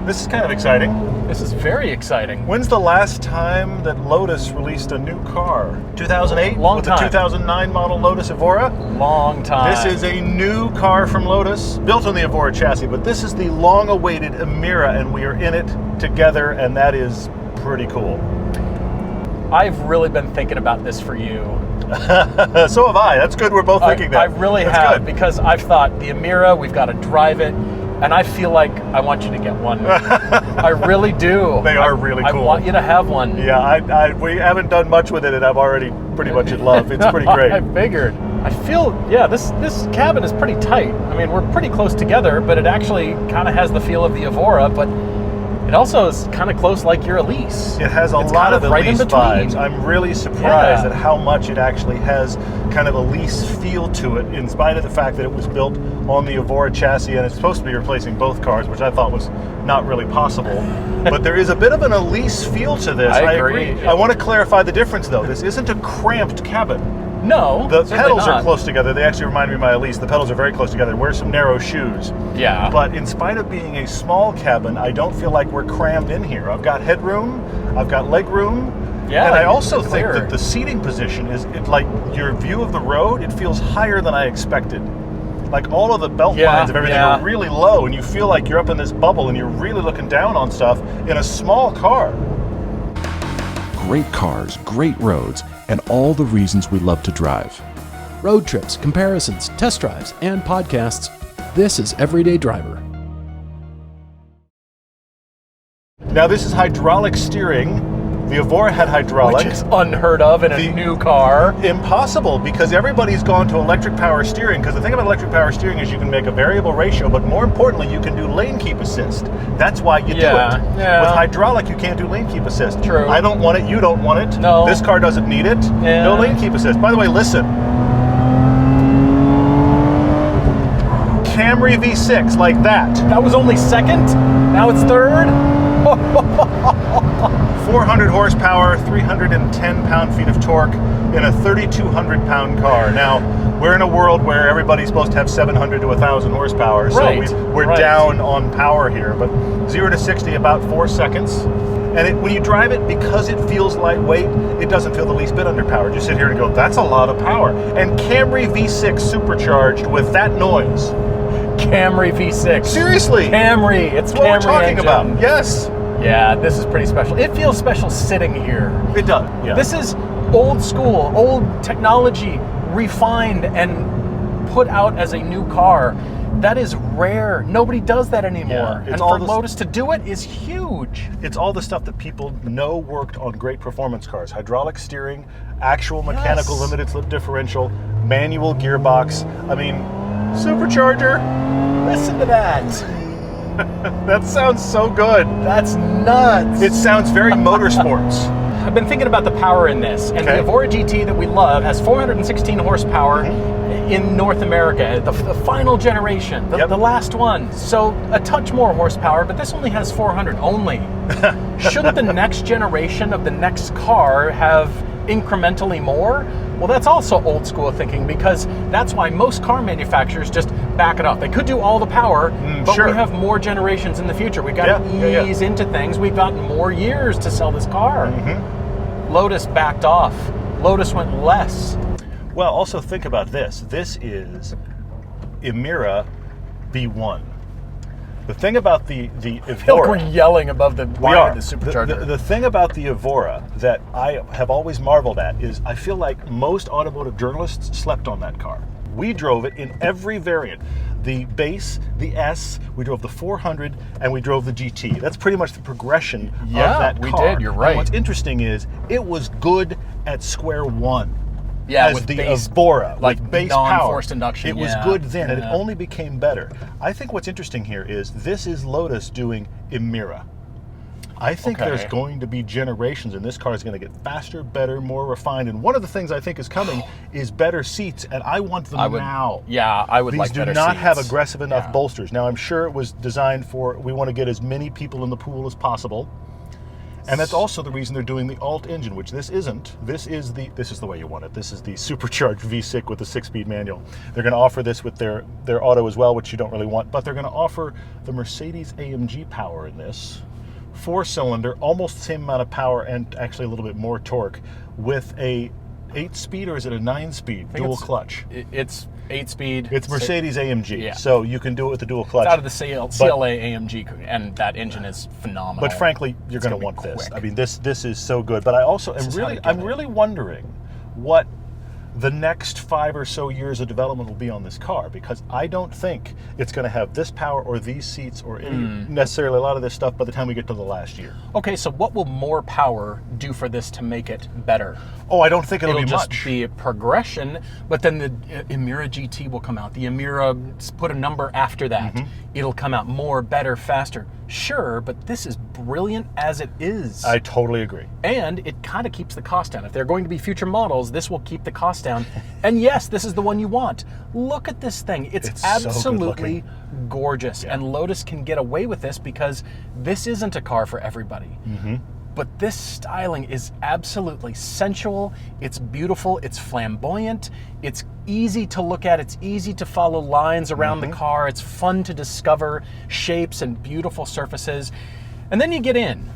This is kind of exciting. This is very exciting. When's the last time that Lotus released a new car? 2008? Long with time. the 2009 model Lotus Evora? Long time. This is a new car from Lotus, built on the Evora chassis, but this is the long-awaited Emira, and we are in it together, and that is pretty cool. I've really been thinking about this for you. So have I. That's good we're both thinking that. I really That's have, good. because I've thought, the Emira, we've got to drive it, and I feel like I want you to get one. I really do. They are really cool. I want you to have one. Yeah, we haven't done much with it, and I'm already pretty much in love. It's pretty great. I figured. I feel, yeah, this cabin is pretty tight. I mean, we're pretty close together, but it actually kind of has the feel of the Evora, but it also is kind of close like your Elise. It has a lot of Elise vibes. I'm really surprised at how much it actually has kind of Elise feel to it, in spite of the fact that it was built on the Evora chassis and it's supposed to be replacing both cars, which I thought was not really possible. But there is a bit of an Elise feel to this. I agree. I want to clarify the difference, though. This isn't a cramped cabin. No, the pedals not. are close together. They actually remind me of my Elise. The pedals are very close together. Wear some narrow shoes. Yeah. But in spite of being a small cabin, I don't feel like we're crammed in here. I've got headroom. I've got leg room. Yeah. And I also think clear. that the seating position is, like your view of the road, it feels higher than I expected. Like all of the belt lines of everything are really low, and you feel like you're up in this bubble and you're really looking down on stuff in a small car. Great cars, great roads, and all the reasons we love to drive. Road trips, comparisons, test drives, and podcasts. This is Everyday Driver. Now this is hydraulic steering. The Evora had hydraulic. Which is unheard of in a new car. Impossible, because everybody's gone to electric power steering, because the thing about electric power steering is you can make a variable ratio, but more importantly, you can do lane keep assist. That's why you do it. Yeah. With hydraulic, you can't do lane keep assist. True. I don't want it, you don't want it. No. This car doesn't need it. Yeah. No lane keep assist. By the way, listen. Camry V6, like that. That was only second? Now it's third? 400 horsepower, 310 pound-feet of torque in a 3,200-pound car. Now, we're in a world where everybody's supposed to have 700 to 1,000 horsepower, so we're down on power here. But 0 to 60 about 4 seconds. And when you drive it, because it feels lightweight, it doesn't feel the least bit underpowered. You sit here and go, that's a lot of power. And Camry V6 supercharged with that noise. Camry V6. Seriously. Camry. It's what we're talking engine. about. Yes. Yeah, this is pretty special. It feels special sitting here. It does. Yeah. This is old school, old technology, refined and put out as a new car. That is rare. Nobody does that anymore. Yeah, and for Lotus to do it is huge. It's all the stuff that people know worked on great performance cars. Hydraulic steering, actual mechanical limited slip differential, manual gearbox. I mean, supercharger. Listen to that. That sounds so good. That's nuts. It sounds very motorsports. I've been thinking about the power in this, and the Evora GT that we love has 416 horsepower in North America, the final generation, the last one. So a touch more horsepower, but this only has 400 only. Shouldn't the next generation of the next car have incrementally more? Well, that's also old school thinking, because that's why most car manufacturers just back it up. They could do all the power, but we have more generations in the future. We've got to ease into things. We've got more years to sell this car. Lotus backed off. Lotus went less. Well, also think about this. This is Emira V1. The thing about the Evora... I feel like we're yelling above the wire of the supercharger. The thing about the Evora that I have always marveled at is I feel like most automotive journalists slept on that car. We drove it in every variant. The base, the S, we drove the 400, and we drove the GT. That's pretty much the progression of that car. Yeah, we did. You're right. And what's interesting is it was good at square one. Yeah, as with the base, Evora, like with base non-forced power. induction. It was good then, and it only became better. I think what's interesting here is this is Lotus doing Emira. I think there's going to be generations, and this car is going to get faster, better, more refined. And one of the things I think is coming is better seats, and I want them now. Yeah, I would like better seats. These do not have aggressive enough bolsters. Now, I'm sure it was designed for, we want to get as many people in the pool as possible. And that's also the reason they're doing the alt engine, which this isn't. This is the way you want it. This is the supercharged V6 with the 6-speed manual. They're going to offer this with their auto as well, which you don't really want, but they're going to offer the Mercedes AMG power in this. 4-cylinder, almost the same amount of power and actually a little bit more torque with a 8-speed, or is it a 9-speed dual clutch? It's 8-speed. It's Mercedes AMG, yeah. so you can do it with the dual clutch. It's out of the CLA AMG, and that engine is phenomenal. But frankly, you're going to want this. I mean, this is so good. But I also I'm really wondering what the next 5 or so years of development will be on this car, because I don't think it's going to have this power or these seats or any, necessarily a lot of this stuff by the time we get to the last year. Okay, so what will more power do for this to make it better? Oh, I don't think it'll be just much. Be a progression, but then the Emira GT will come out. The Emira, put a number after that. It'll come out more, better, faster. Sure, but this is brilliant as it is. I totally agree. And it kind of keeps the cost down. If there are going to be future models, this will keep the cost down. And yes, this is the one you want. Look at this thing. It's absolutely so gorgeous. Yeah. And Lotus can get away with this because this isn't a car for everybody. But this styling is absolutely sensual, it's beautiful, it's flamboyant, it's easy to look at, it's easy to follow lines around the car, it's fun to discover shapes and beautiful surfaces. And then you get in.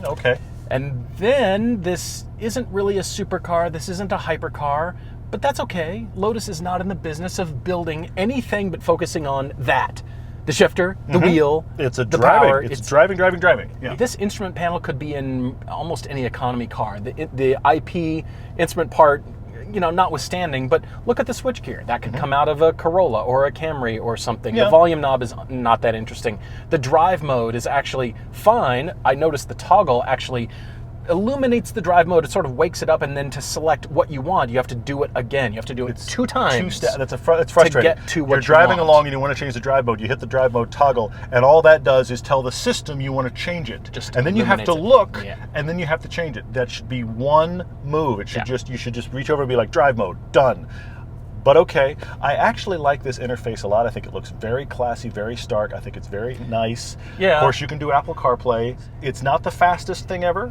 Okay. And then this isn't really a supercar, this isn't a hypercar, but that's okay. Lotus is not in the business of building anything but focusing on that. The shifter, the wheel, it's the driving. power. It's driving. Yeah. This instrument panel could be in almost any economy car. The IP instrument part, notwithstanding, but look at the switchgear. That could come out of a Corolla or a Camry or something. Yeah. The volume knob is not that interesting. The drive mode is actually fine. I noticed the toggle actually illuminates the drive mode. It sort of wakes it up, and then to select what you want, you have to do it again. You have to do it 2 times. That's frustrating. To get to what you're driving along and you want to change the drive mode. You hit the drive mode toggle, and all that does is tell the system you want to change it. And then you have to look, and then you have to change it. That should be one move. It should you should just reach over and be like, drive mode, done. But okay, I actually like this interface a lot. I think it looks very classy, very stark. I think it's very nice. Yeah. Of course, you can do Apple CarPlay. It's not the fastest thing ever.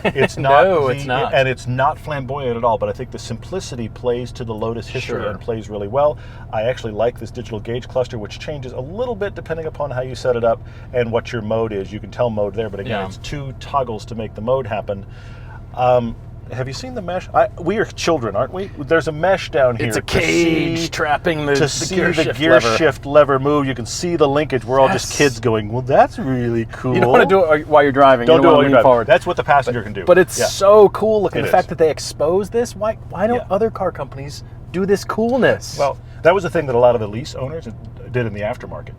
It's not. No, it's not. And it's not flamboyant at all. But I think the simplicity plays to the Lotus history and plays really well. I actually like this digital gauge cluster, which changes a little bit depending upon how you set it up and what your mode is. You can tell mode there, but again, it's 2 toggles to make the mode happen. Have you seen the mesh? We are children, aren't we? There's a mesh down here. It's a cage trapping the gear shift lever move. You can see the linkage. We're all just kids going, well, that's really cool. You don't want to do it while you're driving. Don't do it while you're driving. Forward. That's what the passenger can do. But it's so cool looking. The fact is. that they expose this. Why don't other car companies do this coolness? Well, that was the thing that a lot of Elise owners did in the aftermarket.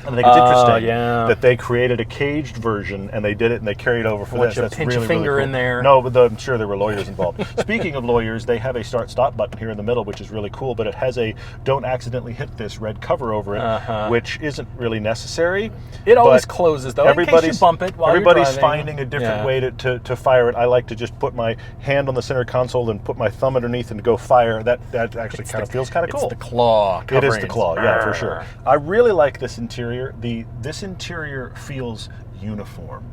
And I think it's interesting that they created a caged version, and they did it, and they carried over for this. That's pinch really, a finger really cool. in there. No, but I'm sure there were lawyers involved. Speaking of lawyers, they have a start-stop button here in the middle, which is really cool, but it has a don't accidentally hit this red cover over it, which isn't really necessary. It always closes, though, in case you bump it while everybody's you're driving. finding a different way to fire it. I like to just put my hand on the center console and put my thumb underneath and go fire. That actually kind of feels kind of cool. It's the claw covering. It is the claw, yeah, for sure. I really like this interior. This interior feels uniform,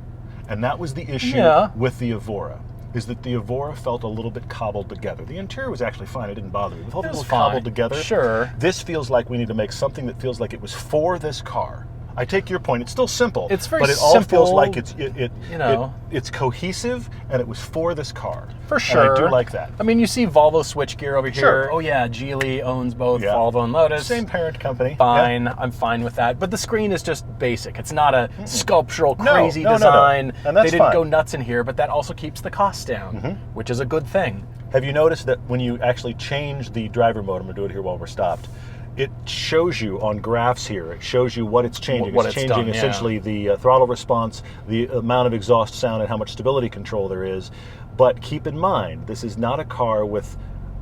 and that was the issue with the Evora, is that the Evora felt a little bit cobbled together. The interior was actually fine. It didn't bother me. With all the little cobbled together, this feels like we need to make something that feels like it was for this car. I take your point. It's still simple. It's very but it simple, all feels like it's cohesive, and it was for this car. For sure. And I do like that. I mean, you see Volvo switchgear over here. Sure. Oh yeah, Geely owns both Volvo and Lotus. Same parent company. Fine, I'm fine with that. But the screen is just basic. It's not a sculptural, crazy design. No. And that's they didn't fine. go nuts in here, but that also keeps the cost down, which is a good thing. Have you noticed that when you actually change the driver mode, I'm going to do it here while we're stopped, it shows you on graphs here, it shows you what it's changing. What it's it's changing done, essentially the throttle response, the amount of exhaust sound, and how much stability control there is. But keep in mind, this is not a car with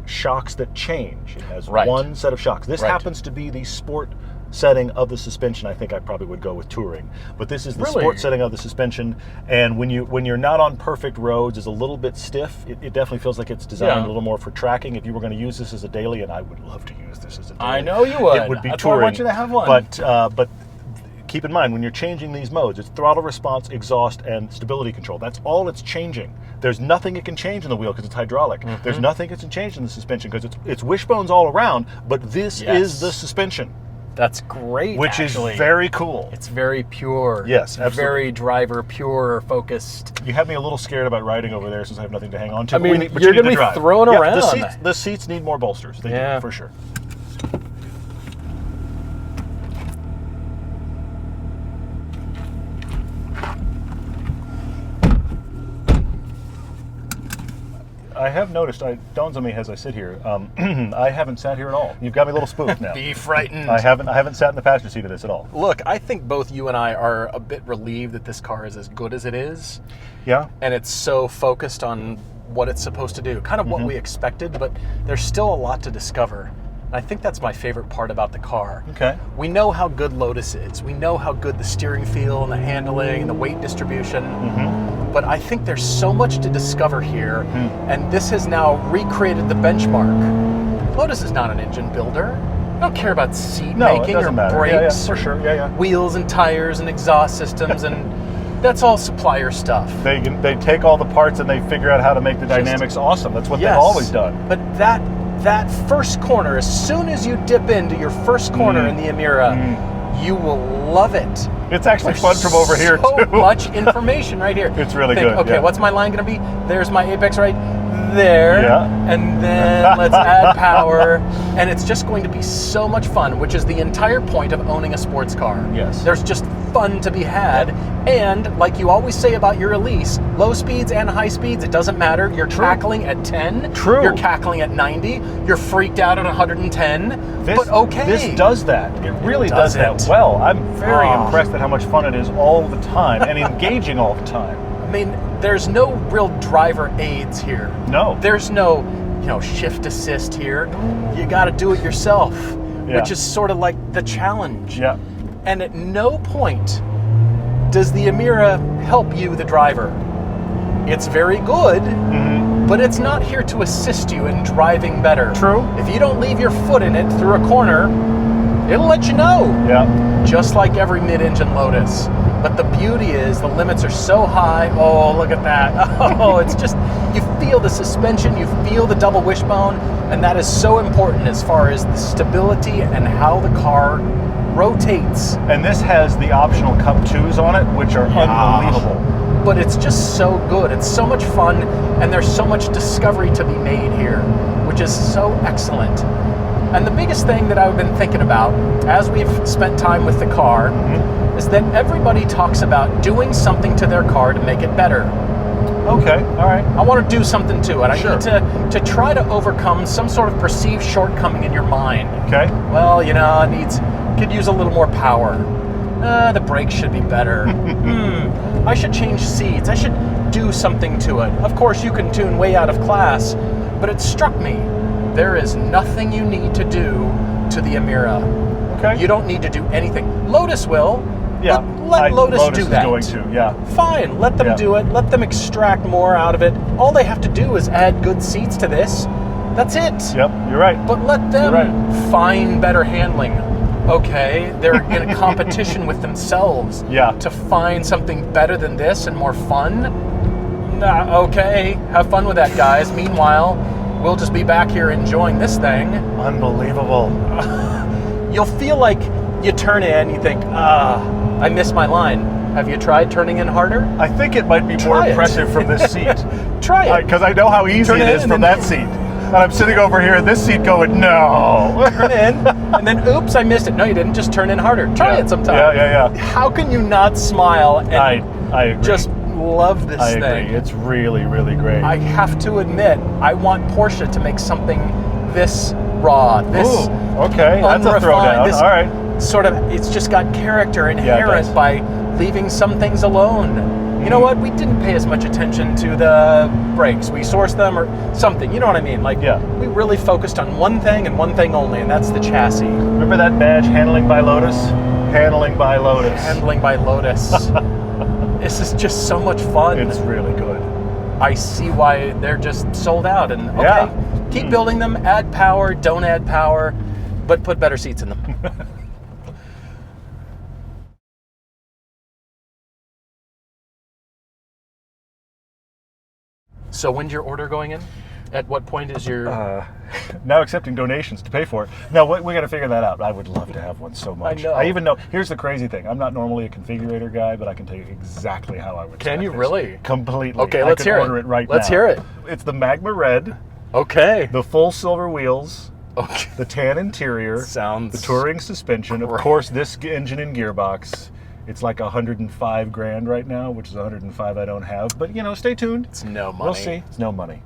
shocks that change. It has one set of shocks. This happens to be the sport setting of the suspension. I think I probably would go with touring, but this is the sport setting of the suspension. And when you're not on perfect roads, it's a little bit stiff. It definitely feels like it's designed a little more for tracking. If you were going to use this as a daily, and I would love to use this as a daily, I know you would. It would be That's touring. why I want you to have one. But keep in mind, when you're changing these modes, it's throttle response, exhaust, and stability control. That's all it's changing. There's nothing it can change in the wheel because it's hydraulic. There's nothing it can change in the suspension because it's wishbones all around, but this is the suspension. That's great, Which actually. is very cool. It's very pure. Yes, absolutely. Very driver pure, focused. You have me a little scared about riding over there since I have nothing to hang on to. I mean, but you're you need going to be drive. thrown around. The seats need more bolsters. They do, for sure. I have noticed, it dawns on me as I sit here, I haven't sat here at all. You've got me a little spooked now. Be frightened. I haven't sat in the passenger seat of this at all. Look, I think both you and I are a bit relieved that this car is as good as it is. Yeah. And it's so focused on what it's supposed to do. Kind of what we expected, but there's still a lot to discover. And I think that's my favorite part about the car. Okay. We know how good Lotus is. We know how good the steering feel and the handling and the weight distribution. But I think there's so much to discover here, and this has now recreated the benchmark. Lotus is not an engine builder. I don't care about seat making or brakes, for sure. wheels and tires and exhaust systems, and that's all supplier stuff. They take all the parts and they figure out how to make the dynamics awesome. That's what they've always done. But that first corner, as soon as you dip into your first corner in the Emira, you will love it. It's actually fun from over here, too. So much information right here. It's really good. Okay, what's my line going to be? There's my apex right there. Yeah. And then let's add power. And it's just going to be so much fun, which is the entire point of owning a sports car. Yes. There's just fun to be had. And like you always say about your Elise, low speeds and high speeds, it doesn't matter. You're cackling at 10. True. You're cackling at 90. You're freaked out at 110. But okay. This does that. It really does that well. I'm very impressed at how much fun it is all the time and engaging all the time. I mean, there's no real driver aids here. No. There's no, shift assist here. You got to do it yourself, which is sort of like the challenge. Yeah. And at no point does the Emira help you, the driver. It's very good, but it's not here to assist you in driving better. True. If you don't leave your foot in it through a corner, it'll let you know. Yeah. Just like every mid-engine Lotus. But the beauty is the limits are so high. Oh, look at that. Oh, it's just, you feel the suspension, you feel the double wishbone, and that is so important as far as the stability and how the car rotates. And this has the optional Cup 2s on it, which are unbelievable. But it's just so good. It's so much fun, and there's so much discovery to be made here, which is so excellent. And the biggest thing that I've been thinking about as we've spent time with the car is that everybody talks about doing something to their car to make it better. Okay, all right. I want to do something to it. I need to try to overcome some sort of perceived shortcoming in your mind. Okay. Well, it could use a little more power. The brakes should be better. I should change seats. I should do something to it. Of course, you can tune way out of class, but it struck me, there is nothing you need to do to the Emira. Okay. You don't need to do anything. Lotus will. Yeah. Let Lotus do that. Lotus is going to, yeah. Fine, let them do it. Let them extract more out of it. All they have to do is add good seats to this. That's it. Yep, you're right. But let them find better handling. Okay, they're in a competition with themselves to find something better than this and more fun. Okay, have fun with that, guys. Meanwhile, we'll just be back here enjoying this thing. Unbelievable. You'll feel like you turn in, you think, I missed my line. Have you tried turning in harder? I think it might be more impressive from this seat. Try it. Because I know how easy it is from that seat. And I'm sitting over here in this seat going, no. Turn in, and then, oops, I missed it. No, you didn't. Just turn in harder. Try it sometime. Yeah. How can you not smile and I agree. just love this thing? I agree. It's really, really great. I have to admit, I want Porsche to make something this raw, this okay, that's a throwdown. This all right. Sort of, it's just got character inherent by leaving some things alone. You know what? We didn't pay as much attention to the brakes. We sourced them or something. You know what I mean? Like, we really focused on one thing and one thing only, and that's the chassis. Remember that badge, Handling by Lotus? Handling by Lotus. Handling by Lotus. This is just so much fun. It's really good. I see why they're just sold out. And keep building them. Add power. Don't add power, but put better seats in them. So when's your order going in? At what point is your... now accepting donations to pay for it. No, we got to figure that out. I would love to have one so much. I know. I even know. Here's the crazy thing. I'm not normally a configurator guy, but I can tell you exactly how I would. Can you this. really? Completely. Okay, let's hear it right now. Let's hear it. It's the Magma Red, Okay. the full silver wheels, Okay. the tan interior, Sounds... the touring suspension. Of course, this engine and gearbox. It's like 105 grand right now, which is 105 I don't have. But stay tuned. It's no money. We'll see. It's no money.